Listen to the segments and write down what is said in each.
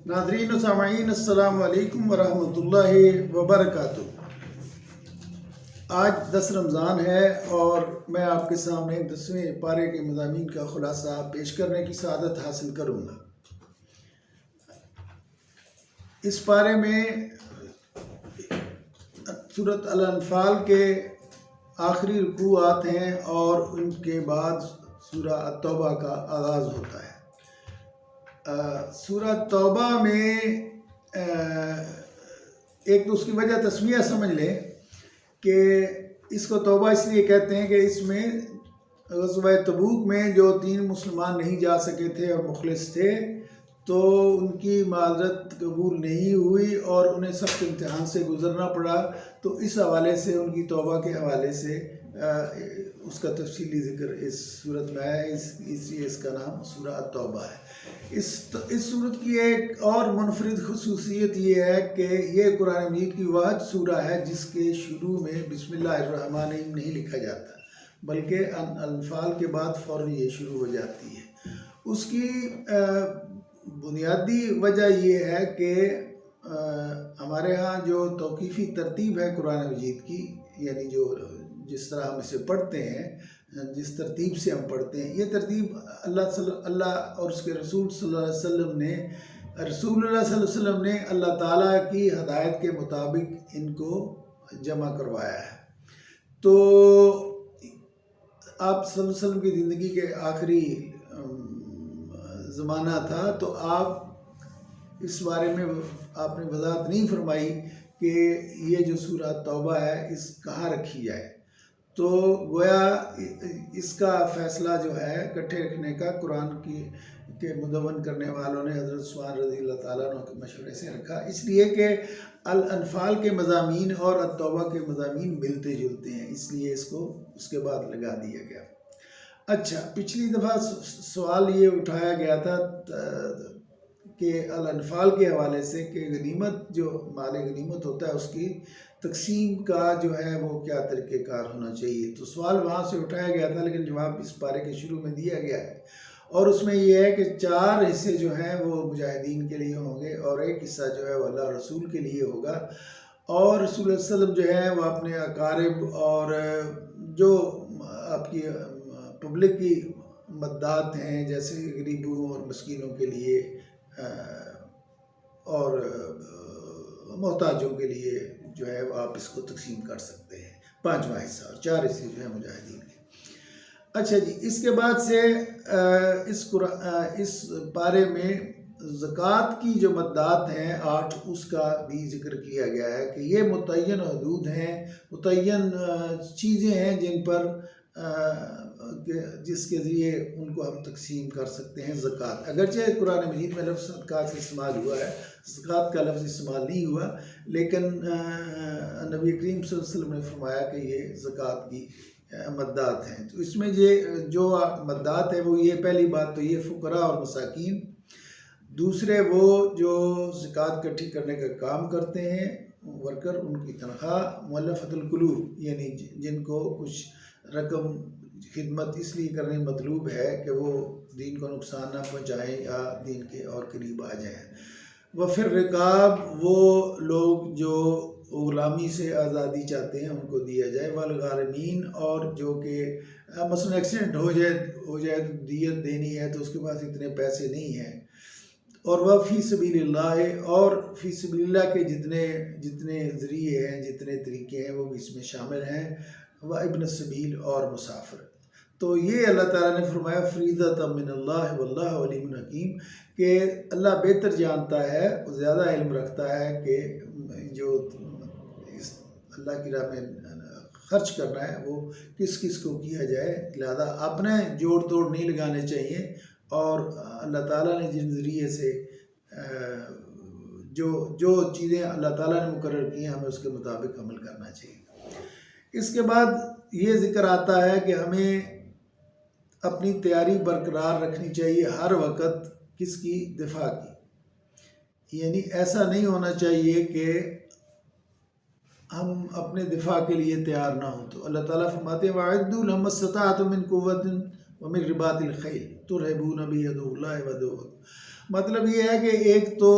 ناظرین و سامعین السلام علیکم ورحمۃ اللہ وبرکاتہ۔ آج 10 رمضان ہے اور میں آپ کے سامنے 10ویں پارے کے مضامین کا خلاصہ پیش کرنے کی سعادت حاصل کروں گا۔ اس پارے میں سورۃ الانفال کے آخری رکوعات ہیں اور ان کے بعد سورہ التوبہ کا آغاز ہوتا ہے۔ سورہ توبہ میں ایک تو اس کی وجہ تسمیہ سمجھ لیں کہ اس کو توبہ اس لیے کہتے ہیں کہ اس میں غزوہ تبوک میں جو 3 مسلمان نہیں جا سکے تھے اور مخلص تھے تو ان کی معذرت قبول نہیں ہوئی اور انہیں سخت امتحان سے گزرنا پڑا، تو اس حوالے سے ان کی توبہ کے حوالے سے اس کا تفصیلی ذکر اس صورت میں ہے، اس لیے اس کا نام سورہ التوبہ ہے۔ اس صورت کی ایک اور منفرد خصوصیت یہ ہے کہ یہ قرآن مجید کی واحد سورہ ہے جس کے شروع میں بسم اللہ الرحمن الرحیم نہیں لکھا جاتا، بلکہ انفال کے بعد فوراً یہ شروع ہو جاتی ہے۔ اس کی بنیادی وجہ یہ ہے کہ ہمارے ہاں جو توقیفی ترتیب ہے قرآن مجید کی، یعنی جس طرح ہم اسے پڑھتے ہیں، جس ترتیب سے ہم پڑھتے ہیں، یہ ترتیب اللہ اور اس کے رسول صلی اللہ علیہ وسلم نے اللہ تعالیٰ کی ہدایت کے مطابق ان کو جمع کروایا ہے۔ تو آپ صلی اللہ علیہ وسلم کی زندگی کے آخری زمانہ تھا، تو آپ اس بارے میں آپ نے وضاحت نہیں فرمائی کہ یہ جو سورہ توبہ ہے اس کہاں رکھی جائے، تو گویا اس کا فیصلہ جو ہے اکٹھے رکھنے کا قرآن کے مدون کرنے والوں نے حضرت عثمان رضی اللہ تعالیٰ عنہ کے مشورے سے رکھا، اس لیے کہ الانفال کے مضامین اور التوبہ کے مضامین ملتے جلتے ہیں، اس لیے اس کو اس کے بعد لگا دیا گیا۔ اچھا، پچھلی دفعہ سوال یہ اٹھایا گیا تھا کہ الانفال کے حوالے سے کہ غنیمت، جو مال غنیمت ہوتا ہے اس کی تقسیم کا جو ہے وہ کیا طریقہ کار ہونا چاہیے، تو سوال وہاں سے اٹھایا گیا تھا، لیکن جواب اس پارے کے شروع میں دیا گیا ہے، اور اس میں یہ ہے کہ 4 حصے جو ہیں وہ مجاہدین کے لیے ہوں گے اور ایک حصہ جو ہے وہ اللہ رسول کے لیے ہوگا، اور رسول اللہ علیہ وسلم جو ہے وہ اپنے اقارب اور جو آپ کی پبلک کی مددات ہیں جیسے غریبوں اور مسکینوں کے لیے اور محتاجوں کے لیے جو ہے آپ اس کو تقسیم کر سکتے ہیں، 5واں حصہ، اور 4 حصے جو ہیں مجاہدین کے۔ اچھا جی، اس کے بعد سے اس پارے میں زکوٰۃ کی جو مددات ہیں 8، اس کا بھی ذکر کیا گیا ہے کہ یہ متعین حدود ہیں، متعین چیزیں ہیں جن پر جس کے ذریعے ان کو ہم تقسیم کر سکتے ہیں زکوٰۃ۔ اگرچہ قرآن مجید میں لفظ زکوٰۃ استعمال ہوا ہے، زکوٰۃ کا لفظ استعمال نہیں ہوا، لیکن نبی کریم صلی اللہ علیہ وسلم نے فرمایا کہ یہ زکوٰۃ کی مددات ہیں۔ تو اس میں جو مددات ہیں وہ یہ، پہلی بات تو یہ فقراء اور مساکین، دوسرے وہ جو زکوٰۃ اکٹھی کرنے کا کام کرتے ہیں ورکر، ان کی تنخواہ، مؤلفۃ القلوب یعنی جن کو کچھ رقم خدمت اس لیے کرنے مطلوب ہے کہ وہ دین کو نقصان نہ پہنچائیں یا دین کے اور قریب آ جائیں، وفی الرقاب وہ لوگ جو غلامی سے آزادی چاہتے ہیں ان کو دیا جائے، والغارمین اور جو کہ مثلا ایکسیڈنٹ ہو جائے تو دیت دینی ہے تو اس کے پاس اتنے پیسے نہیں ہیں، اور وہ فی سبیل اللہ، اور فی سبیل اللہ کے جتنے ذریعے ہیں، جتنے طریقے ہیں وہ بھی اس میں شامل ہیں، وہ ابن السبیل اور مسافر۔ تو یہ اللہ تعالیٰ نے فرمایا فریضۃ من اللہ واللہ علیم حکیم، کہ اللہ بہتر جانتا ہے، زیادہ علم رکھتا ہے کہ جو اس اللہ کی راہ میں خرچ کرنا ہے وہ کس کس کو کیا جائے، لہذا اپنے جوڑ توڑ نہیں لگانے چاہیے، اور اللہ تعالیٰ نے جن ذریعے سے جو چیزیں اللہ تعالیٰ نے مقرر کی ہیں ہمیں اس کے مطابق عمل کرنا چاہیے۔ اس کے بعد یہ ذکر آتا ہے کہ ہمیں اپنی تیاری برقرار رکھنی چاہیے ہر وقت، کس کی؟ دفاع کی، یعنی ایسا نہیں ہونا چاہیے کہ ہم اپنے دفاع کے لیے تیار نہ ہوں۔ تو اللہ تعالیٰ فرماتے ہیں وَأَعِدُّوا لَهُمْ مَا اسْتَطَعْتُم مِّن قُوَّةٍ وَمِن رِّبَاطِ الْخَيْلِ تُرْهِبُونَ بِهِ عَدُوَّ اللَّهِ وَعَدُوَّكُمْ، مطلب یہ ہے کہ ایک تو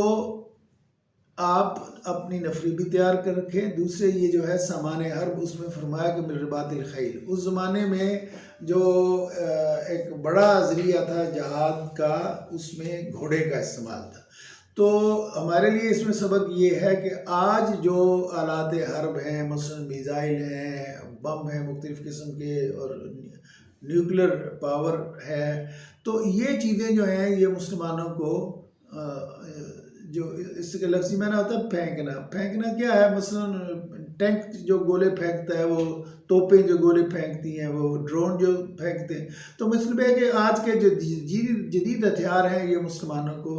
آپ اپنی نفری بھی تیار کر رکھیں، دوسرے یہ جو ہے سامان حرب، اس میں فرمایا کہ من رباط الخیل، اس زمانے میں جو ایک بڑا ذریعہ تھا جہاد کا، اس میں گھوڑے کا استعمال تھا۔ تو ہمارے لیے اس میں سبق یہ ہے کہ آج جو آلات حرب ہیں، مثلا میزائل ہیں، بم ہیں مختلف قسم کے، اور نیوکلر پاور ہے، تو یہ چیزیں جو ہیں یہ مسلمانوں کو جو اس کے لفظی معنی ہوتا ہے پھینکنا۔ پھینکنا کیا ہے؟ مثلا ٹینک جو گولے پھینکتا ہے، وہ توپیں جو گولے پھینکتی ہیں، وہ ڈرون جو پھینکتے ہیں، تو مطلب ہے کہ آج کے جو جدید ہتھیار ہیں یہ مسلمانوں کو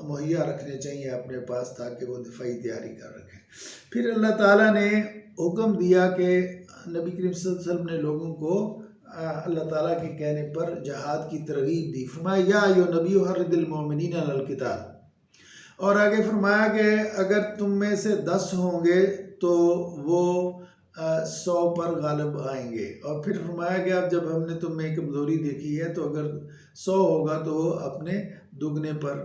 مہیا رکھنے چاہیے اپنے پاس، تاکہ وہ دفاعی تیاری کر رکھیں۔ پھر اللہ تعالیٰ نے حکم دیا کہ نبی کریم صلی اللہ علیہ وسلم نے لوگوں کو اللہ تعالیٰ کے کہنے پر جہاد کی ترغیب دی، فرمایا یا ایھا النبی حرض المؤمنین علی القتال، اور آگے فرمایا کہ اگر تم میں سے 10 ہوں گے تو وہ 100 پر غالب آئیں گے، اور پھر فرمایا کہ اب جب ہم نے تم میں کمزوری دیکھی ہے تو اگر 100 ہوگا تو وہ اپنے دگنے پر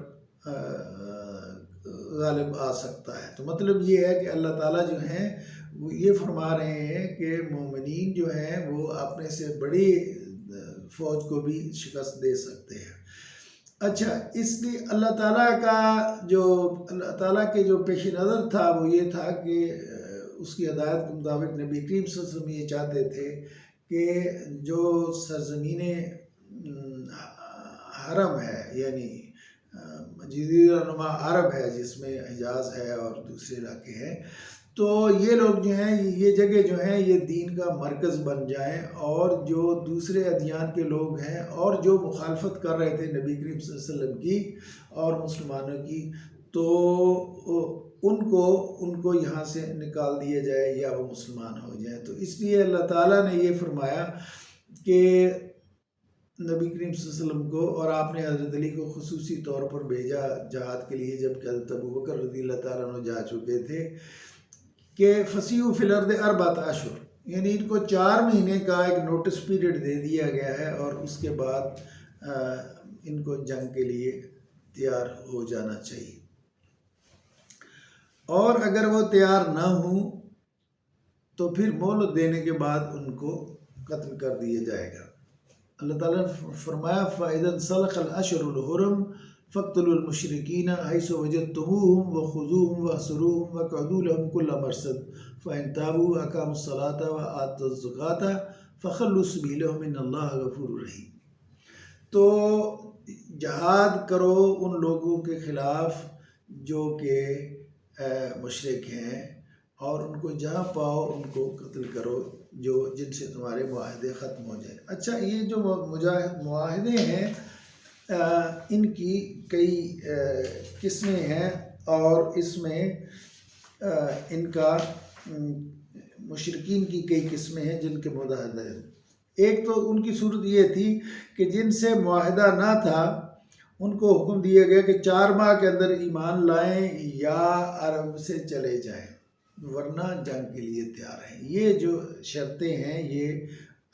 غالب آ سکتا ہے۔ تو مطلب یہ ہے کہ اللہ تعالیٰ جو ہیں وہ یہ فرما رہے ہیں کہ مومنین جو ہیں وہ اپنے سے بڑی فوج کو بھی شکست دے سکتے ہیں۔ اچھا، اس لیے اللہ تعالیٰ کے جو پیش نظر تھا وہ یہ تھا کہ اس کی ہدایت کے مطابق نبی کریم صلی اللہ علیہ وسلم یہ چاہتے تھے کہ جو سرزمین حرم ہے، یعنی جزیرہ نما عرب ہے، جس میں حجاز ہے اور دوسرے علاقے ہیں، تو یہ لوگ جو ہیں، یہ جگہ جو ہیں یہ دین کا مرکز بن جائیں، اور جو دوسرے ادیان کے لوگ ہیں اور جو مخالفت کر رہے تھے نبی کریم صلی اللہ علیہ وسلم کی اور مسلمانوں کی، تو ان کو یہاں سے نکال دیا جائے یا وہ مسلمان ہو جائیں۔ تو اس لیے اللہ تعالیٰ نے یہ فرمایا کہ نبی کریم صلی اللہ علیہ وسلم کو، اور آپ نے حضرت علی کو خصوصی طور پر بھیجا جہاد کے لیے، جبکہ حضرت ابوبکر رضی اللہ تعالیٰ عنہ جا چکے تھے، کہ فسیحوا فی الارض 4 اشہر، یعنی ان کو 4 مہینے کا ایک نوٹس پیریڈ دے دیا گیا ہے، اور اس کے بعد ان کو جنگ کے لیے تیار ہو جانا چاہیے، اور اگر وہ تیار نہ ہوں تو پھر مہلت دینے کے بعد ان کو قتل کر دیا جائے گا۔ اللہ تعالیٰ نے فرمایا فَإِذَا انْسَلَخَ الْأَشْهُرُ الْحُرُمُ فَاقْتُلُوا الْمُشْرِكِينَ حَيْثُ وَجَدتُّمُوهُمْ وَخُذُوهُمْ وَاحْصُرُوهُمْ وَاقْعُدُوا لَهُمْ كُلَّ مَرْصَدٍ فَإِنْ تَابُوا وَأَقَامُوا الصَّلَاةَ وَآتَوُا الزَّكَاةَ فَخَلُّوا سَبِيلَهُمْ إِنَّ اللَّهَ غَفُورٌ رَحِيمٌ۔ تو جہاد کرو ان لوگوں کے خلاف جو کہ مشرک ہیں، اور ان کو جہاں پاؤ ان کو قتل کرو، جن سے تمہارے معاہدے ختم ہو جائیں۔ اچھا، یہ جو معاہدے ہیں ان کی کئی قسمیں ہیں، اور اس میں ان کا مشرکین کی کئی قسمیں ہیں جن کے معاہدے ہیں۔ ایک تو ان کی صورت یہ تھی کہ جن سے معاہدہ نہ تھا ان کو حکم دیا گیا کہ 4 ماہ کے اندر ایمان لائیں یا عرب سے چلے جائیں، ورنہ جنگ کے لیے تیار ہیں۔ یہ جو شرطیں ہیں یہ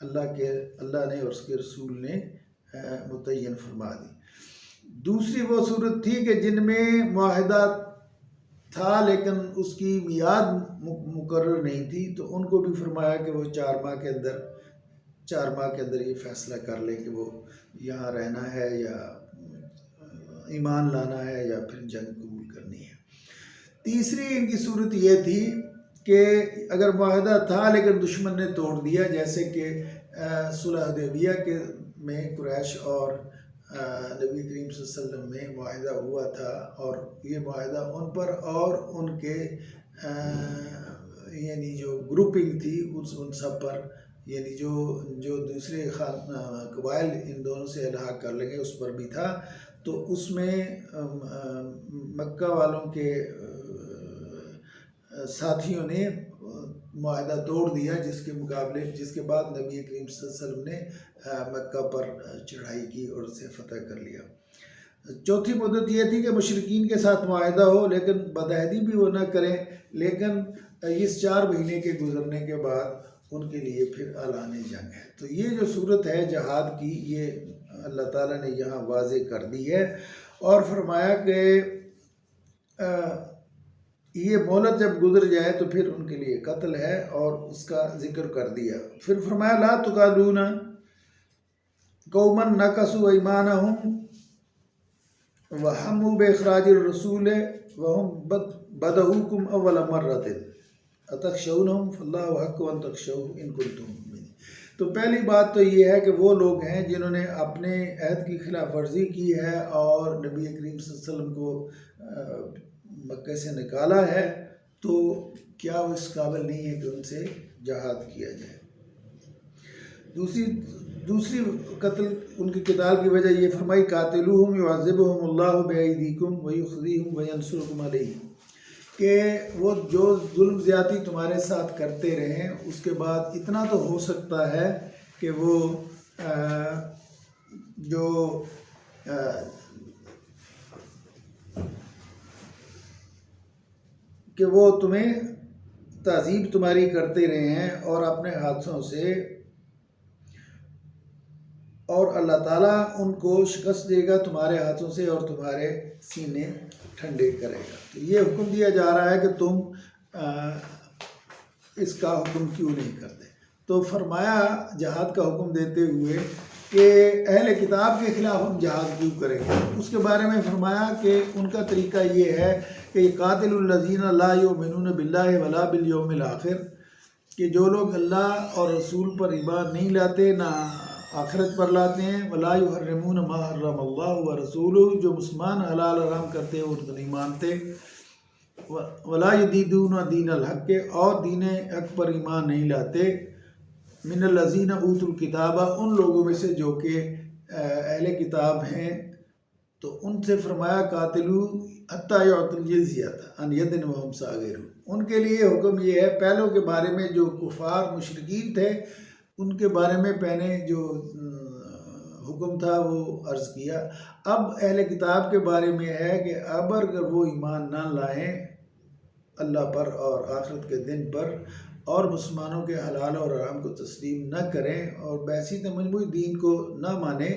اللہ نے اور اس کے رسول نے متعین فرما دی۔ دوسری وہ صورت تھی کہ جن میں معاہدہ تھا لیکن اس کی میعاد مقرر نہیں تھی، تو ان کو بھی فرمایا کہ وہ 4 ماہ کے اندر یہ فیصلہ کر لیں کہ وہ یہاں رہنا ہے یا ایمان لانا ہے یا پھر جنگ قبول کرنی ہے۔ تیسری ان کی صورت یہ تھی کہ اگر معاہدہ تھا لیکن دشمن نے توڑ دیا، جیسے کہ صلح حدیبیہ میں قریش اور نبی کریم صلی اللہ علیہ وسلم میں معاہدہ ہوا تھا، اور یہ معاہدہ ان پر اور ان کے یعنی جو گروپنگ تھی ان سب پر، یعنی جو دوسرے قبائل ان دونوں سے الحاق کر لیں گے اس پر بھی تھا۔ تو اس میں مکہ والوں کے ساتھیوں نے معاہدہ توڑ دیا، جس کے بعد نبی کریم صلی اللہ علیہ وسلم نے مکہ پر چڑھائی کی اور اسے فتح کر لیا۔ چوتھی مدت یہ تھی کہ مشرکین کے ساتھ معاہدہ ہو لیکن بدعہدی بھی وہ نہ کریں، لیکن اس 4 مہینے کے گزرنے کے بعد ان کے لیے پھر اعلان جنگ ہے۔ تو یہ جو صورت ہے جہاد کی، یہ اللہ تعالیٰ نے یہاں واضح کر دی ہے، اور فرمایا کہ یہ مہلت جب گزر جائے تو پھر ان کے لیے قتل ہے، اور اس کا ذکر کر دیا۔ پھر فرمایا لا تقاتلون قوما نکثوا ایمانہم وہموا باخراج الرسول وہم بدؤکم اول مرۃ اتخشونہم فاللہ احق ان تخشوہ ان کنتم مؤمنین۔ تو پہلی بات تو یہ ہے کہ وہ لوگ ہیں جنہوں نے اپنے عہد کی خلاف ورزی کی ہے اور نبی کریم صلی اللہ علیہ وسلم کو مکہ سے نکالا ہے، تو کیا وہ اس قابل نہیں ہے کہ ان سے جہاد کیا جائے؟ دوسری قتل ان کی قتال کی وجہ یہ فرمائی قاتلوہم یعذبہم اللہ بایدیکم ویخزیہم وینصرکم علیہم، کہ وہ جو ظلم زیادتی تمہارے ساتھ کرتے رہیں، اس کے بعد اتنا تو ہو سکتا ہے کہ وہ تمہیں تعذیب تمہاری کرتے رہے ہیں اور اپنے ہاتھوں سے، اور اللہ تعالیٰ ان کو شکست دے گا تمہارے ہاتھوں سے اور تمہارے سینے ٹھنڈے کرے گا۔ تو یہ حکم دیا جا رہا ہے کہ تم اس کا حکم کیوں نہیں کرتے؟ تو فرمایا جہاد کا حکم دیتے ہوئے کہ اہل کتاب کے خلاف ہم جہاد کیوں کریں گے؟ اس کے بارے میں فرمایا کہ ان کا طریقہ یہ ہے کہ قاتل الذین لا یؤمنون باللہ ولا بالیوم الآخر، کہ جو لوگ اللہ اور رسول پر ایمان نہیں لاتے، نہ آخرت پر لاتے ہیں، ولا یحرمون ما حرم اللہ ورسولہ، جو مسلمان حلال حرام کرتے ہیں ان کو نہیں مانتے، ولا یدینون دین الحق، اور دین حق پر ایمان نہیں لاتے، من الذین اوتوا الکتاب، ان لوگوں میں سے جو کہ اہل کتاب ہیں، تو ان سے فرمایا قاتلو حتی یعطوا الجزیۃ عن ید وہم صاغرون۔ ان کے لیے حکم یہ ہے، پہلوں کے بارے میں جو کفار مشرکین تھے ان کے بارے میں پہلے جو حکم تھا وہ عرض کیا، اب اہل کتاب کے بارے میں ہے کہ اب اگر وہ ایمان نہ لائیں اللہ پر اور آخرت کے دن پر، اور مسلمانوں کے حلال اور حرام کو تسلیم نہ کریں اور بیسیط مجموعی دین کو نہ مانیں،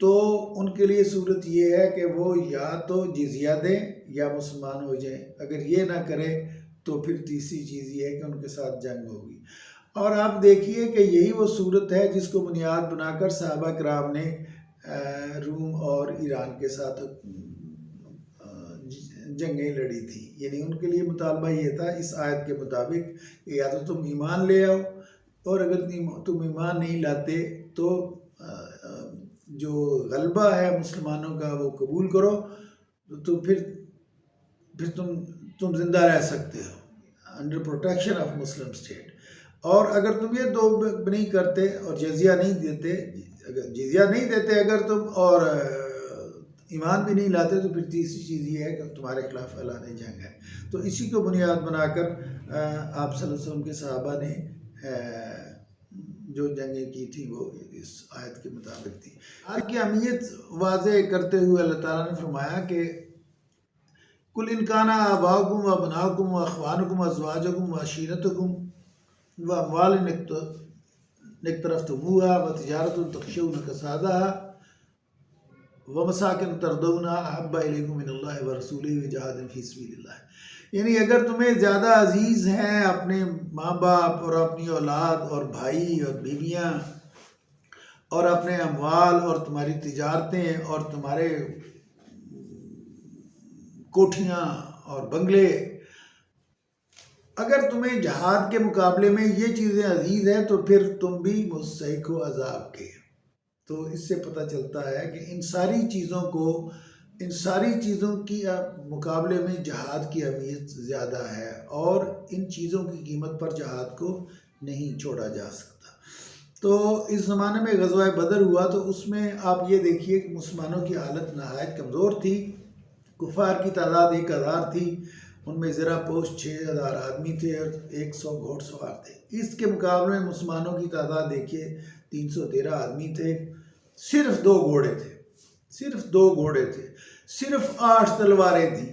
تو ان کے لیے صورت یہ ہے کہ وہ یا تو جزیہ دیں یا مسلمان ہو جائیں۔ اگر یہ نہ کریں تو پھر تیسری چیز یہ ہے کہ ان کے ساتھ جنگ ہوگی۔ اور آپ دیکھیے کہ یہی وہ صورت ہے جس کو بنیاد بنا کر صحابہ کرام نے روم اور ایران کے ساتھ جنگیں لڑی تھی، یعنی ان کے لیے مطالبہ یہ تھا اس آیت کے مطابق کہ یا تو تم ایمان لے آؤ، اور اگر تم ایمان نہیں لاتے تو جو غلبہ ہے مسلمانوں کا وہ قبول کرو، تو پھر تم زندہ رہ سکتے ہو under protection of Muslim state. اور اگر تم یہ دو نہیں کرتے اور جزیہ نہیں دیتے، اگر جزیہ نہیں دیتے اگر تم اور ایمان بھی نہیں لاتے، تو پھر تیسری چیز یہ ہے کہ تمہارے خلاف اعلان جنگ ہے۔ تو اسی کو بنیاد بنا کر آپ صلی اللہ علیہ وسلم کے صحابہ نے جو جنگیں کی تھی وہ اس آیت کے مطابق تھی۔ آج کی اہمیت واضح کرتے ہوئے اللہ تعالیٰ نے فرمایا کہ کل ان کان آباؤکم و ابناؤکم و اخوانکم و ازواجکم و عشیرتکم و اموال اقترفتموها و تجارت تخشون کسادها و مساکن ترضونها احب الیکم من اللہ و رسولہ و جہاد فی سبیل اللہ، یعنی اگر تمہیں زیادہ عزیز ہیں اپنے ماں باپ اور اپنی اولاد اور بھائی اور بیویاں اور اپنے اموال اور تمہاری تجارتیں اور تمہارے کوٹھیاں اور بنگلے، اگر تمہیں جہاد کے مقابلے میں یہ چیزیں عزیز ہیں تو پھر تم بھی مستحق ہو عذاب کے۔ تو اس سے پتہ چلتا ہے کہ ان ساری چیزوں کی مقابلے میں جہاد کی اہمیت زیادہ ہے، اور ان چیزوں کی قیمت پر جہاد کو نہیں چھوڑا جا سکتا۔ تو اس زمانے میں غزوہ بدر ہوا تو اس میں آپ یہ دیکھیے کہ مسلمانوں کی حالت نہایت کمزور تھی، کفار کی تعداد 1000 تھی، ان میں زرہ پوش 6000 آدمی تھے اور 100 گھوڑ سوار تھے۔ اس کے مقابلے میں مسلمانوں کی تعداد دیکھیے 313 آدمی تھے، صرف 2 گھوڑے تھے، صرف 8 تلواریں تھیں،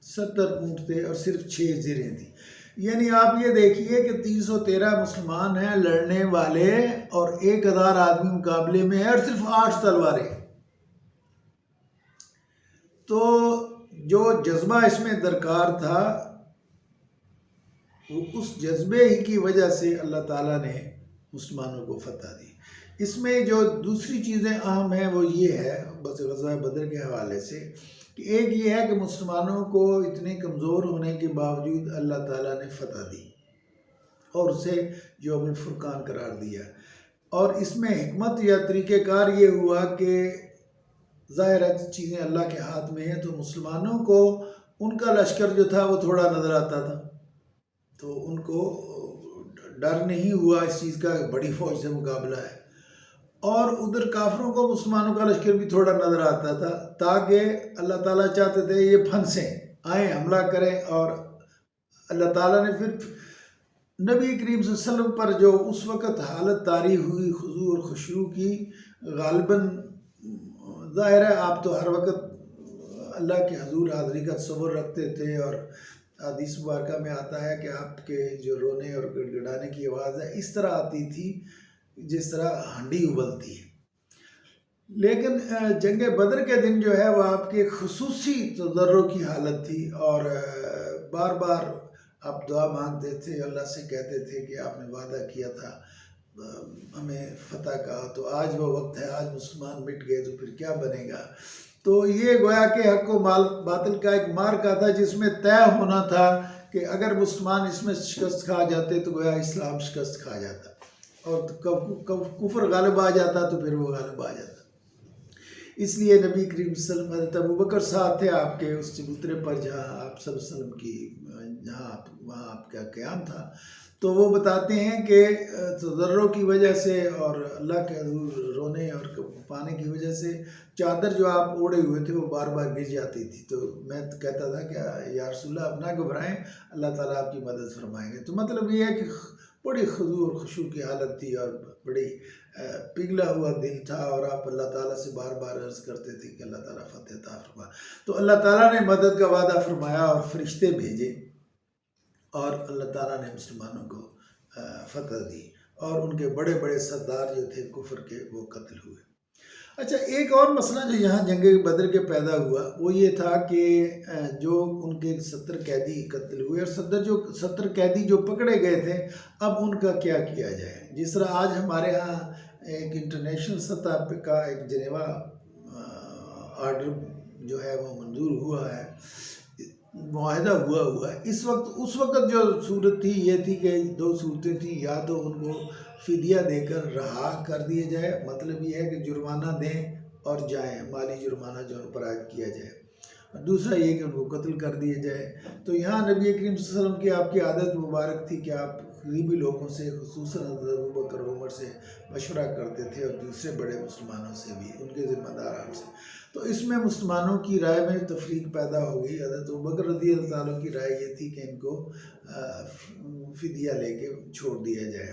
70 اونٹ تھے اور صرف 6 زرہیں تھیں۔ یعنی آپ یہ دیکھیے کہ 313 مسلمان ہیں لڑنے والے اور 1000 آدمی مقابلے میں ہے اور صرف 8 تلواریں. تو جو جذبہ اس میں درکار تھا وہ اس جذبے ہی کی وجہ سے اللہ تعالیٰ نے مسلمانوں کو فتح دی. اس میں جو دوسری چیزیں اہم ہیں وہ یہ ہے بس غزوہ بدر کے حوالے سے کہ ایک یہ ہے کہ مسلمانوں کو اتنے کمزور ہونے کے باوجود اللہ تعالیٰ نے فتح دی اور اسے یوم الفرقان قرار دیا. اور اس میں حکمت یا طریقہ کار یہ ہوا کہ ظاہر ہے چیزیں اللہ کے ہاتھ میں ہیں، تو مسلمانوں کو ان کا لشکر جو تھا وہ تھوڑا نظر آتا تھا، تو ان کو ڈر نہیں ہوا اس چیز کا بڑی فوج سے مقابلہ ہے. اور ادھر کافروں کو مسلمانوں کا لشکر بھی تھوڑا نظر آتا تھا، تاکہ اللہ تعالیٰ چاہتے تھے یہ پھنسیں، آئیں حملہ کریں. اور اللہ تعالیٰ نے پھر نبی کریم صلی اللہ علیہ وسلم پر جو اس وقت حالت طاری ہوئی خضوع اور خشوع کی، غالباً ظاہر ہے آپ تو ہر وقت اللہ کے حضور حاضری کا تصور رکھتے تھے، اور حدیث مبارکہ میں آتا ہے کہ آپ کے جو رونے اور گڑ گڑانے کی آواز ہے اس طرح آتی تھی جس طرح ہنڈی ابلتی ہے. لیکن جنگ بدر کے دن جو ہے وہ آپ کے خصوصی تضرع کی حالت تھی، اور بار بار آپ دعا مانگتے تھے، اللہ سے کہتے تھے کہ آپ نے وعدہ کیا تھا ہمیں فتح کا، تو آج وہ وقت ہے، آج مسلمان مٹ گئے تو پھر کیا بنے گا. تو یہ گویا کہ حق و باطل کا ایک مارکا تھا جس میں طے ہونا تھا کہ اگر مسلمان اس میں شکست کھا جاتے تو گویا اسلام شکست کھا جاتا، اور کفر غالب آ جاتا تو پھر وہ غالب آ جاتا. اس لیے نبی کریم صلی اللہ علیہ وسلم حضرت ابوبکر صاحب تھے آپ کے اس چبوترے پر جہاں آپ صلی اللہ علیہ وسلم کی وہاں آپ کا قیام تھا، تو وہ بتاتے ہیں کہ تضرع کی وجہ سے اور اللہ کے حضور رونے اور پانے کی وجہ سے چادر جو آپ اوڑے ہوئے تھے وہ بار بار گر جاتی تھی. تو میں کہتا تھا کہ یا رسول اللہ اب نہ گھبرائیں، اللہ تعالیٰ آپ کی مدد فرمائیں گے. تو مطلب یہ ہے کہ بڑی خضوع اور خشوع کی حالت تھی اور بڑی پگھلا ہوا دل تھا، اور آپ اللہ تعالیٰ سے بار بار عرض کرتے تھے کہ اللہ تعالیٰ فتح عطا فرما. تو اللہ تعالیٰ نے مدد کا وعدہ فرمایا اور فرشتے بھیجے، اور اللہ تعالیٰ نے مسلمانوں کو فتح دی، اور ان کے بڑے بڑے سردار جو تھے کفر کے وہ قتل ہوئے. اچھا، ایک اور مسئلہ جو یہاں جنگ بدر کے پیدا ہوا وہ یہ تھا کہ جو ان کے 70 قیدی قتل ہوئے، اور 70 قیدی جو پکڑے گئے تھے اب ان کا کیا کیا جائے. جس طرح آج ہمارے ہاں ایک انٹرنیشنل سطح پہ کا ایک جنیوا آرڈر جو ہے وہ منظور ہوا ہے، معاہدہ ہوا ہے. اس وقت جو صورت تھی یہ تھی کہ دو صورتیں تھیں، یا تو ان کو فدیہ دے کر رہا کر دیے جائے، مطلب یہ ہے کہ جرمانہ دیں اور جائیں، مالی جرمانہ جو ان پر عائد کیا جائے، اور دوسرا یہ کہ ان کو قتل کر دیے جائے. تو یہاں نبی کریم صلی اللہ علیہ وسلم کی آپ کی عادت مبارک تھی کہ آپ قریبی لوگوں سے خصوصاً حضرت ابوبکر عمر سے مشورہ کرتے تھے، اور دوسرے بڑے مسلمانوں سے بھی، ان کے ذمہ داران سے. تو اس میں مسلمانوں کی رائے میں تفریق پیدا ہو گئی. حضرت ابوبکر رضی اللہ عنہ کی رائے یہ تھی کہ ان کو فدیہ لے کے چھوڑ دیا جائے،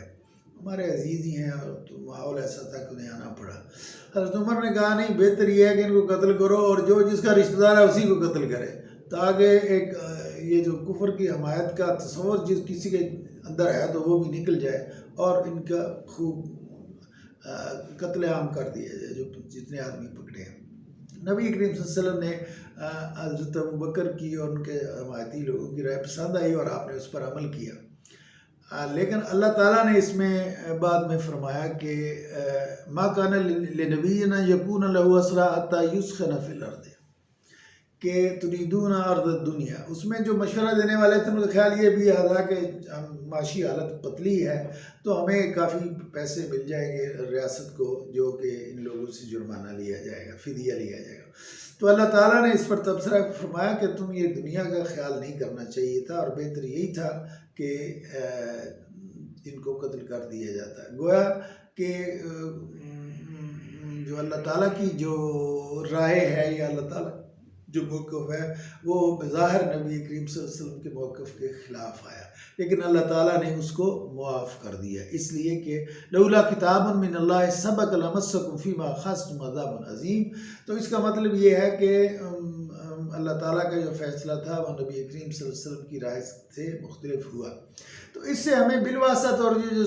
ہمارے عزیز ہی ہیں، اور تو ماحول ایسا تھا کہ انہیں آنا پڑا. حضرت عمر نے کہا نہیں، بہتر یہ ہے کہ ان کو قتل کرو، اور جو جس کا رشتہ دار ہے اسی کو قتل کرے، تاکہ ایک یہ جو کفر کی حمایت کا تصور جس کسی کے اندر ہے تو وہ بھی نکل جائے، اور ان کا خوب قتل عام کر دیا جائے جو جتنے آدمی پکڑے ہیں. نبی کریم صلی اللہ علیہ وسلم نے حضرت ابوبکر کی اور ان کے حمایتی لوگوں کی رائے پسند آئی، اور آپ نے اس پر عمل کیا. لیکن اللہ تعالیٰ نے اس میں بعد میں فرمایا کہ ما کان لنبی یکون لہ اسریٰ حتی یثخن فی الارض، کہ تریدون ارض الدنیا. اس میں جو مشورہ دینے والے تھے ان کا خیال یہ بھی تھا کہ معاشی حالت پتلی ہے تو ہمیں کافی پیسے مل جائیں گے ریاست کو، جو کہ ان لوگوں سے جرمانہ لیا جائے گا، فدیہ لیا جائے گا. تو اللہ تعالیٰ نے اس پر تبصرہ فرمایا کہ تم یہ دنیا کا خیال نہیں کرنا چاہیے تھا، اور بہتر یہی تھا کہ ان کو قتل کر دیا جاتا ہے. گویا کہ جو اللہ تعالیٰ کی جو رائے ہے یا اللہ تعالیٰ جو موقف ہے وہ بظاہر نبی کریم صلی اللہ علیہ وسلم کے موقف کے خلاف آیا، لیکن اللہ تعالیٰ نے اس کو معاف کر دیا، اس لیے کہ لولا کتاب من اللہ سبق لمسکم فیما اخذتم عذاب عظیم. تو اس کا مطلب یہ ہے کہ اللہ تعالیٰ کا جو فیصلہ تھا وہ نبی کریم صلی اللہ علیہ وسلم کی رائے سے مختلف ہوا۔ تو اس سے ہمیں بالواسط اور یہ جو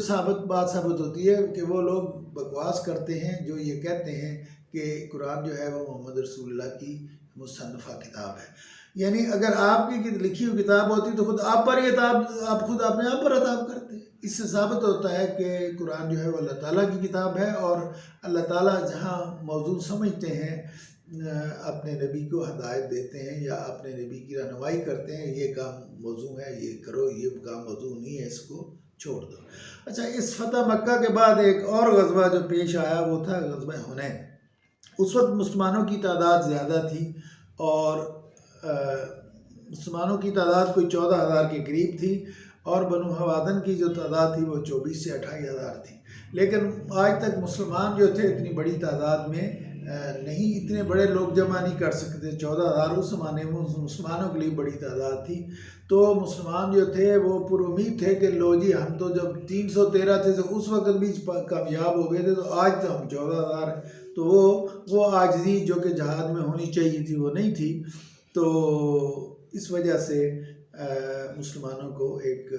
بات ثابت ہوتی ہے کہ وہ لوگ بکواس کرتے ہیں جو یہ کہتے ہیں کہ قرآن جو ہے وہ محمد رسول اللہ کی مصنفہ کتاب ہے۔ یعنی اگر آپ کی لکھی ہوئی کتاب ہوتی تو خود آپ پر یہ آپ خود اپنے آپ پر عطاب کرتے۔ اس سے ثابت ہوتا ہے کہ قرآن جو ہے وہ اللہ تعالیٰ کی کتاب ہے، اور اللہ تعالیٰ جہاں موضوع سمجھتے ہیں اپنے نبی کو ہدایت دیتے ہیں یا اپنے نبی کی رہنمائی کرتے ہیں، یہ کام موضوع ہے، یہ کرو، یہ کام موضوع نہیں ہے، اس کو چھوڑ دو۔ اچھا، اس فتح مکہ کے بعد ایک اور غزوہ جو پیش آیا وہ تھا غزوہ حنین۔ اس وقت مسلمانوں کی تعداد زیادہ تھی، اور مسلمانوں کی تعداد کوئی 14,000 کے قریب تھی، اور بنو حوادن کی جو تعداد تھی وہ 24 سے 28,000 تھی۔ لیکن آج تک مسلمان جو تھے اتنی بڑی تعداد میں نہیں، اتنے بڑے لوگ جمع نہیں کر سکتے۔ 14,000 اس زمانے میں مسلمانوں کے لیے بڑی تعداد تھی۔ تو مسلمان جو تھے وہ پر امید تھے کہ لو جی ہم تو جب 313 تھے تو اس وقت بھی کامیاب ہو گئے تھے، تو آج تو ہم 14,000 ہیں۔ تو وہ عاجزی جو کہ جہاد میں ہونی چاہیے تھی وہ نہیں تھی۔ تو اس وجہ سے مسلمانوں کو ایک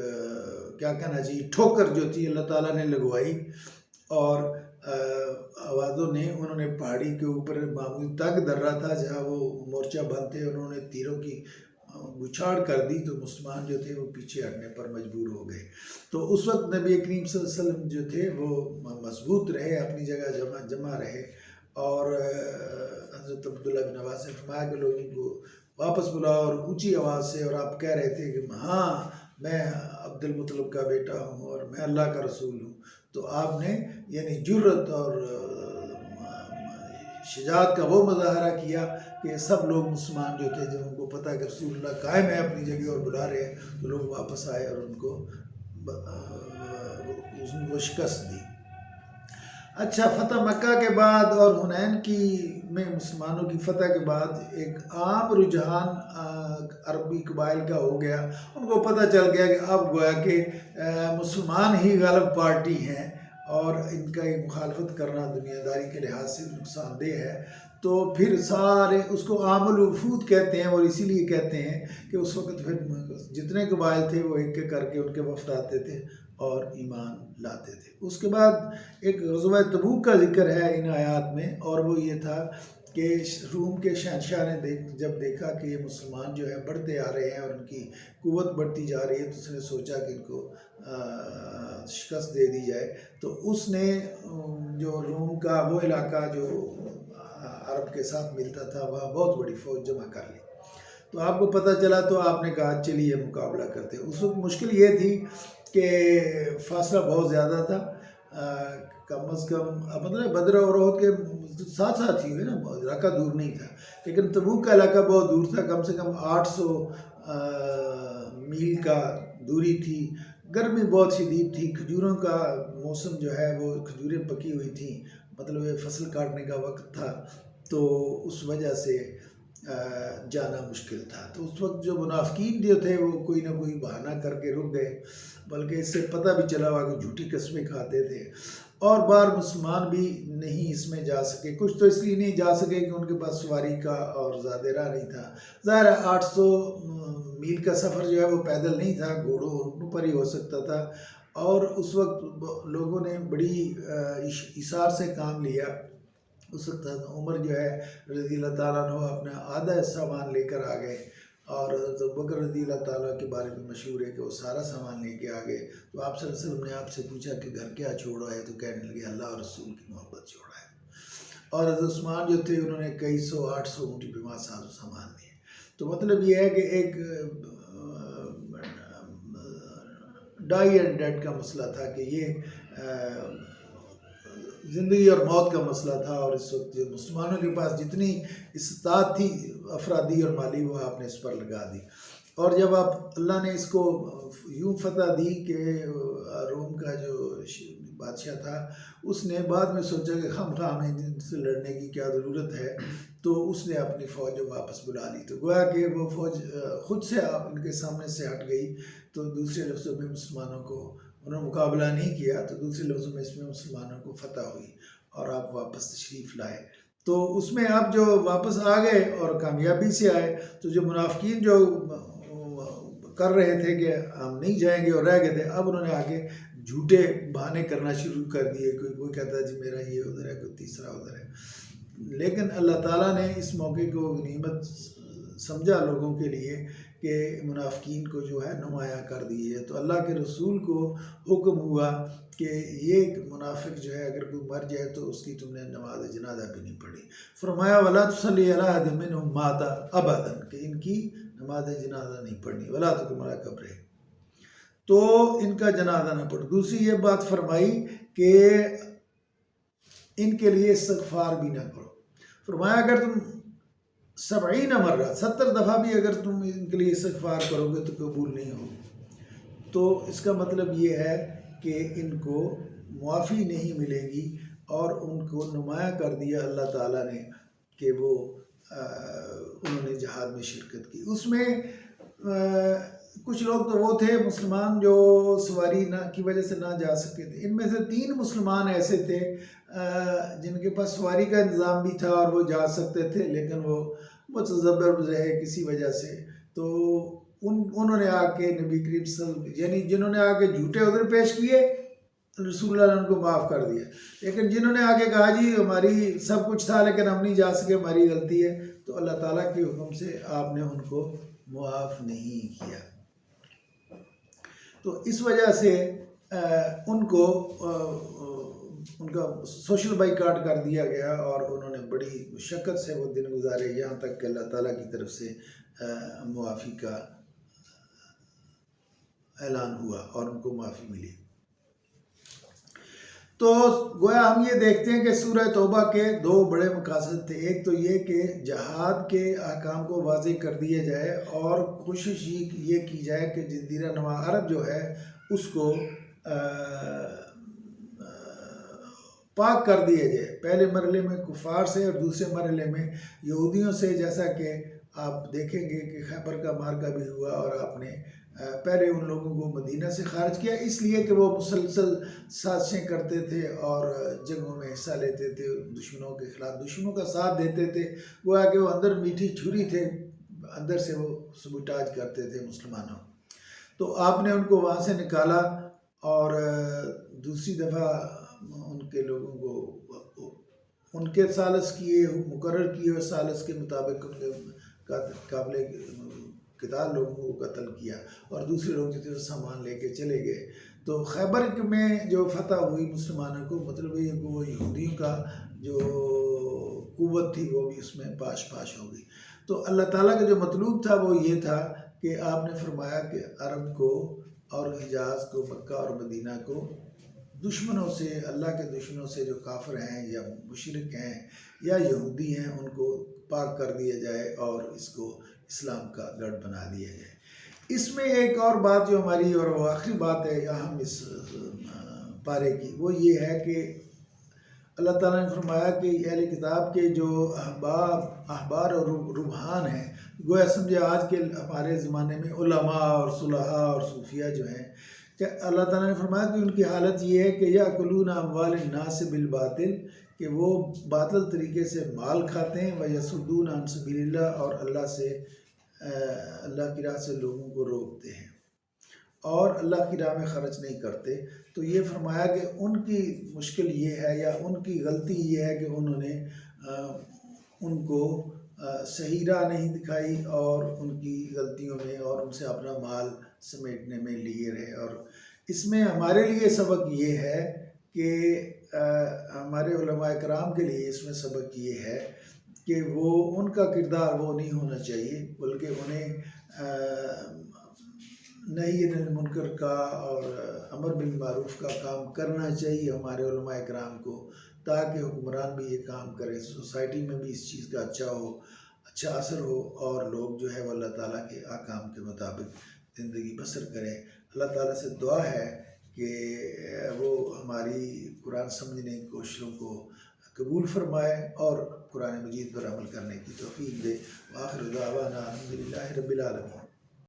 کیا کہنا چاہیے ٹھوکر جو تھی اللہ تعالیٰ نے لگوائی، اور آوازوں نے انہوں نے پہاڑی کے اوپر معمولی تنگ درہ تھا جہاں وہ مورچہ بند تھے، انہوں نے تیروں کی بچھاڑ کر دی، تو مسلمان جو تھے وہ پیچھے ہٹنے پر مجبور ہو گئے۔ تو اس وقت نبی کریم صلی اللہ علیہ وسلم جو تھے وہ مضبوط رہے، اپنی جگہ جمع رہے، اور حضرت عبداللہ بن عباس نے فرمایا کہ لوگوں کو واپس بلاؤ، اور اونچی آواز سے، اور آپ کہہ رہے تھے کہ ہاں میں عبد المطلب کا بیٹا ہوں اور میں اللہ کا رسول ہوں۔ تو آپ نے یعنی جرت اور شجاعت کا وہ مظاہرہ کیا کہ سب لوگ مسلمان جو تھے، جب ان کو پتہ کہ رسول اللہ قائم ہے اپنی جگہ اور بلا رہے ہیں، تو لوگ واپس آئے اور ان کو شکست دی۔ اچھا، فتح مکہ کے بعد اور حنین میں مسلمانوں کی فتح کے بعد ایک عام رجحان عربی قبائل کا ہو گیا۔ ان کو پتہ چل گیا کہ اب گویا کہ مسلمان ہی غالب پارٹی ہیں، اور ان کا یہ مخالفت کرنا دنیا داری کے لحاظ سے نقصان دہ ہے۔ تو پھر سارے اس کو عام الوفود کہتے ہیں، اور اسی لیے کہتے ہیں کہ اس وقت پھر جتنے قبائل تھے وہ ایک ایک کر کے ان کے وفد آتے تھے اور ایمان لاتے تھے۔ اس کے بعد ایک غزوہ تبوک کا ذکر ہے ان آیات میں، اور وہ یہ تھا کہ روم کے شہنشاہ نے جب دیکھا کہ یہ مسلمان جو ہے بڑھتے آ رہے ہیں اور ان کی قوت بڑھتی جا رہی ہے، تو اس نے سوچا کہ ان کو شکست دے دی جائے۔ تو اس نے جو روم کا وہ علاقہ جو عرب کے ساتھ ملتا تھا وہاں بہت بڑی فوج جمع کر لی۔ تو آپ کو پتہ چلا تو آپ نے کہا چلیے مقابلہ کرتے۔ اس وقت مشکل یہ تھی کہ فاصلہ بہت زیادہ تھا، کم از کم مطلب بدر اور احد کے ساتھ ساتھ ہی ہوئے نا، علاقہ دور نہیں تھا، لیکن تبوک کا علاقہ بہت دور تھا، کم سے کم 800 میل کا دوری تھی۔ گرمی بہت شدید تھی، کھجوروں کا موسم جو ہے وہ کھجوریں پکی ہوئی تھیں، مطلب یہ فصل کاٹنے کا وقت تھا، تو اس وجہ سے جانا مشکل تھا۔ تو اس وقت جو منافقین جو تھے وہ کوئی نہ کوئی بہانہ کر کے رک گئے، بلکہ اس سے پتہ بھی چلا ہوا کہ جھوٹی قسمیں کھاتے تھے، اور بار مسلمان بھی نہیں اس میں جا سکے۔ کچھ تو اس لیے نہیں جا سکے کہ ان کے پاس سواری کا اور زیادہ راہ نہیں تھا۔ ظاہر ہے 800 میل کا سفر جو ہے وہ پیدل نہیں تھا، گھوڑوں اور اونٹوں پر ہی ہو سکتا تھا، اور اس وقت لوگوں نے بڑی ایثار سے کام لیا۔ اس وقت عمر جو ہے رضی اللہ تعالیٰ عنہ اپنا آدھا سامان لے کر آ گئے، اور ابوبکر رضی اللہ تعالیٰ کے بارے میں مشہور ہے کہ وہ سارا سامان لے کے آ گئے۔ تو آپ صلی اللہ علیہ وسلم نے آپ سے پوچھا کہ گھر کیا چھوڑا ہے، تو کہنے لگے اللہ اور رسول کی محبت چھوڑا ہے۔ اور حضرت عثمان جو تھے انہوں نے کئی 800 اونٹی بیمار سامان دیے۔ تو مطلب یہ ہے کہ ایک ڈائی اینڈ ڈیڈ کا مسئلہ تھا، کہ یہ زندگی اور موت کا مسئلہ تھا، اور اس وقت جو مسلمانوں کے پاس جتنی استطاعت تھی افرادی اور مالی وہ آپ نے اس پر لگا دی۔ اور جب اللہ نے اس کو یوں فتح دی کہ روم کا جو بادشاہ تھا اس نے بعد میں سوچا کہ ہمیں ان سے لڑنے کی کیا ضرورت ہے، تو اس نے اپنی فوج واپس بلا لی۔ تو گویا کہ وہ فوج خود سے ان کے سامنے سے ہٹ گئی۔ تو دوسرے لفظوں میں مسلمانوں کو انہوں نے مقابلہ نہیں کیا، تو دوسرے لفظوں میں اس میں مسلمانوں کو فتح ہوئی اور آپ واپس تشریف لائے۔ تو اس میں اب جو واپس آ گئے اور کامیابی سے آئے، تو جو منافقین جو کر رہے تھے کہ ہم نہیں جائیں گے اور رہ گئے تھے، اب انہوں نے آگے جھوٹے بہانے کرنا شروع کر دیے، کوئی کہتا ہے جی میرا یہ ادھر ہے، کوئی تیسرا ادھر ہے۔ لیکن اللہ تعالیٰ نے اس موقع کو غنیمت سمجھا لوگوں کے لیے کہ منافقین کو جو ہے نمایاں کر دی ہے، تو اللہ کے رسول کو حکم ہوا کہ یہ منافق جو ہے اگر کوئی مر جائے تو اس کی تم نے نماز جنازہ بھی نہیں پڑھی۔ فرمایا وَلَا تُصَلِّ عَلَىٰ أَحَدٍ مِّنْهُمْ مَاتَ أَبَدًا، کہ ان کی نماز جنازہ نہیں پڑھنی، وَلَا تُقِمْ عَلَىٰ قَبْرِهِ، تو ان کا جنازہ نہ پڑھو۔ دوسری یہ بات فرمائی کہ ان کے لیے استغفار بھی نہ کرو۔ فرمایا اگر تم 70 مرہ 70 دفعہ بھی اگر تم ان کے لیے استغفار کرو گے تو قبول نہیں ہوگی۔ تو اس کا مطلب یہ ہے کہ ان کو معافی نہیں ملے گی، اور ان کو نمایاں کر دیا اللہ تعالیٰ نے کہ وہ انہوں نے جہاد میں شرکت کی۔ اس میں کچھ لوگ تو وہ تھے مسلمان جو سواری کی وجہ سے نہ جا سکے تھے۔ ان میں سے 3 مسلمان ایسے تھے جن کے پاس سواری کا انتظام بھی تھا اور وہ جا سکتے تھے، لیکن وہ متضرر رہے کسی وجہ سے، تو انہوں نے آ کے نبی کریم صلی اللہ علیہ وسلم، یعنی جنہوں نے آ کے جھوٹے عذر پیش کیے، رسول اللہ نے ان کو معاف کر دیا، لیکن جنہوں نے آ کے کہا جی ہماری سب کچھ تھا لیکن ہم نہیں جا سکے، ہماری غلطی ہے، تو اللہ تعالیٰ کے حکم سے آپ نے ان کو معاف نہیں کیا۔ تو اس وجہ سے ان کو ان کا سوشل بائیکاٹ کر دیا گیا، اور انہوں نے بڑی مشقت سے وہ دن گزارے، یہاں تک کہ اللہ تعالیٰ کی طرف سے معافی کا اعلان ہوا اور ان کو معافی ملی۔ تو گویا ہم یہ دیکھتے ہیں کہ سورہ توبہ کے 2 بڑے مقاصد تھے۔ ایک تو یہ کہ جہاد کے احکام کو واضح کر دیا جائے، اور کوشش یہ کی جائے کہ جزیرہ نما عرب جو ہے اس کو پاک کر دیا جائے، پہلے مرحلے میں کفار سے اور دوسرے مرحلے میں یہودیوں سے، جیسا کہ آپ دیکھیں گے کہ خیبر کا مارکہ بھی ہوا، اور آپ نے پہلے ان لوگوں کو مدینہ سے خارج کیا، اس لیے کہ وہ مسلسل سازشیں کرتے تھے اور جنگوں میں حصہ لیتے تھے، دشمنوں کے خلاف دشمنوں کا ساتھ دیتے تھے، گویا کہ وہ اندر میٹھی چھری تھے، اندر سے وہ سبوٹاج کرتے تھے مسلمانوں۔ تو آپ نے ان کو وہاں سے نکالا، اور دوسری دفعہ ان کے لوگوں کو ان کے سالس کیے، مقرر کیے ہوئے سالس کے مطابق ان کے قابل قتال لوگوں کو قتل کیا، اور دوسرے لوگ جو تھے سامان لے کے چلے گئے۔ تو خیبر میں جو فتح ہوئی مسلمانوں کو، مطلب یہ کہ وہ یہودیوں کا جو قوت تھی وہ بھی اس میں پاش ہو گئی۔ تو اللہ تعالیٰ کا جو مطلوب تھا وہ یہ تھا کہ آپ نے فرمایا کہ عرب کو اور حجاز کو، مکہ اور مدینہ کو دشمنوں سے، اللہ کے دشمنوں سے جو کافر ہیں یا مشرک ہیں یا یہودی ہیں، ان کو پاک کر دیا جائے اور اس کو اسلام کا گڑھ بنا دیا جائے۔ اس میں ایک اور بات جو ہماری، اور وہ آخری بات ہے اہم اس پارے کی، وہ یہ ہے کہ اللہ تعالیٰ نے فرمایا کہ اہل کتاب کے جو احبار اور ربحان ہیں، گویا سمجھے آج کے ہمارے زمانے میں علماء اور صلحاء اور صوفیہ جو ہیں، کہ اللہ تعالیٰ نے فرمایا کہ ان کی حالت یہ ہے کہ یأکلون اموال الناس بالباطل، کہ وہ باطل طریقے سے مال کھاتے ہیں، ویصدون عن سبیل اللہ، اور اللہ کی راہ سے لوگوں کو روکتے ہیں اور اللہ کی راہ میں خرچ نہیں کرتے۔ تو یہ فرمایا کہ ان کی مشکل یہ ہے، یا ان کی غلطی یہ ہے کہ انہوں نے ان کو صحیح راہ نہیں دکھائی، اور ان کی غلطیوں میں اور ان سے اپنا مال سمیٹنے میں لیے رہے۔ اور اس میں ہمارے لیے سبق یہ ہے کہ ہمارے علماء کرام کے لیے اس میں سبق یہ ہے کہ وہ ان کا کردار وہ نہیں ہونا چاہیے، بلکہ انہیں نہی عن المنکر کا اور امر بالمعروف کا کام کرنا چاہیے ہمارے علماء کرام کو، تاکہ حکمران بھی یہ کام کرے، سوسائٹی میں بھی اس چیز کا اچھا اثر ہو، اور لوگ جو ہے وہ اللہ تعالیٰ کے احکام کے مطابق زندگی بسر کریں۔ اللہ تعالیٰ سے دعا ہے کہ وہ ہماری قرآن سمجھنے کی کوششوں کو قبول فرمائے اور قرآن مجید پر عمل کرنے کی توفیق دے۔ وآخر دعوانا الحمدللہ رب العالمین۔